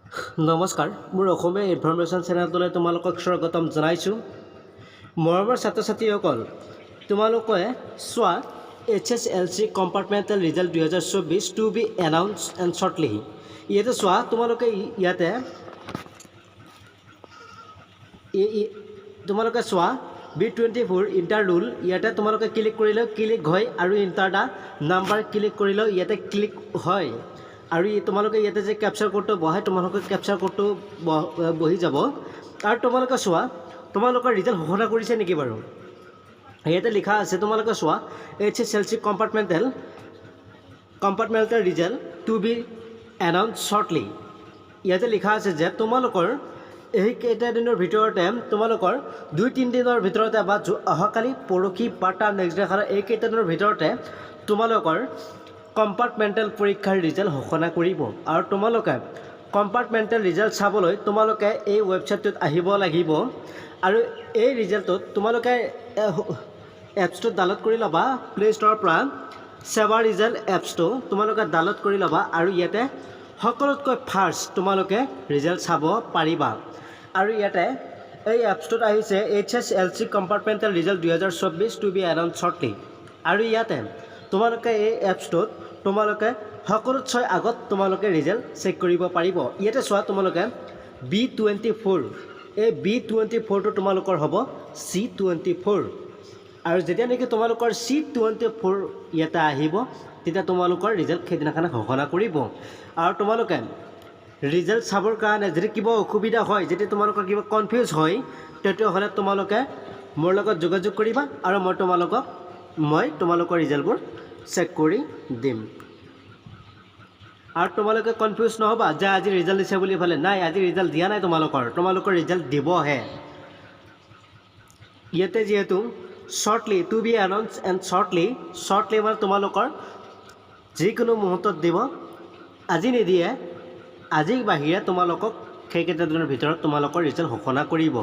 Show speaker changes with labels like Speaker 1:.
Speaker 1: নমস্কাৰ মোৰ অসমীয়া ইনফৰমেশ্যন চেনেলটোলৈ তোমালোকক স্বাগতম জনাইছোঁ। মৰমৰ ছাত্ৰ ছাত্ৰীসকল, তোমালোকে চোৱা HSLC compartmental result 2024 to be announce and shortly. ইয়াতে চোৱা তোমালোকে ইয়াতে তোমালোকে চোৱা B24 ইণ্টাৰ ৰুল ইয়াতে তোমালোকে ক্লিক কৰিলে ক্লিক হয় আৰু ইণ্টাৰ দা নাম্বাৰ ক্লিক কৰিলেও ইয়াতে ক্লিক হয় আৰু তোমালোকে ইয়াতে যে কেপচাৰ কোডটো বহাই তোমালোকে কেপচাৰ কোডটো বহি যাব আৰু তোমালোকে চোৱা তোমালোকৰ ৰিজাল্ট ঘোষণা কৰিছে নেকি বাৰু। ইয়াতে লিখা আছে তোমালোকে চোৱা HSLC compartmental result to be announce shortly. ইয়াতে লিখা আছে যে তোমালোকৰ এই কেইটা দিনৰ ভিতৰতে তোমালোকৰ 2-3 দিনৰ ভিতৰতে বা অহাকালি পৰহি বা তাৰ নেক্সট ডে এই কেইটা দিনৰ ভিতৰতে তোমালোকৰ কম্পাৰ্টমেণ্টেল পৰীক্ষাৰ ৰিজাল্ট ঘোষণা কৰিব আৰু তোমালোকে কম্পাৰ্টমেণ্টেল ৰিজাল্ট চাবলৈ তোমালোকে এই ৱেবছাইটটোত আহিব লাগিব আৰু এই ৰিজাল্টটোত তোমালোকে এপছটো ডাউনলোড কৰি ল'বা প্লে ষ্ট'ৰৰ পৰা। সেৱা ৰিজাল্ট এপছটো তোমালোকে ডাউনলোড কৰি ল'বা আৰু ইয়াতে সকলোতকৈ ফাৰ্ষ্ট তোমালোকে ৰিজাল্ট চাব পাৰিবা আৰু ইয়াতে এই এপছটোত আহিছে HSLC compartmental result 2024 to be announce shortly আৰু ইয়াতে তোমালোকে এই এপছটোত তোমালোকে সকলোতকৈ আগত তোমালোকে ৰিজাল্ট চেক কৰিব পাৰিব। ইয়াতে চোৱা তোমালোকে B24 এই B24টো তোমালোকৰ হ'ব C24 আৰু যেতিয়া নেকি তোমালোকৰ C24 ইয়াতে আহিব তেতিয়া তোমালোকৰ ৰিজাল্ট সেইদিনাখনে ঘোষণা কৰিব আৰু তোমালোকে ৰিজাল্ট চাবৰ কাৰণে যদি কিবা অসুবিধা হয় যদি তোমালোকৰ কিবা কনফিউজ হয় তেতিয়াহ'লে তোমালোকে মোৰ লগত যোগাযোগ কৰিবা আৰু মই তোমালোকৰ ৰিজাল্টবোৰ চেক কৰি দিম আৰু তোমালোকে কনফিউজ নহ'বা যে আজি ৰিজাল্ট দিছে বুলি ভালে নাই, আজি ৰিজাল্ট দিয়া নাই, তোমালোকৰ ৰিজাল্ট দিবহে। ইয়াতে যিহেতু shortly two be announce and shortly মানে তোমালোকৰ যিকোনো মুহূৰ্তত দিব, আজি নিদিয়ে, আজিৰ বাহিৰে তোমালোকক সেইকেইটা দিনৰ ভিতৰত তোমালোকৰ ৰিজাল্ট ঘোষণা কৰিব।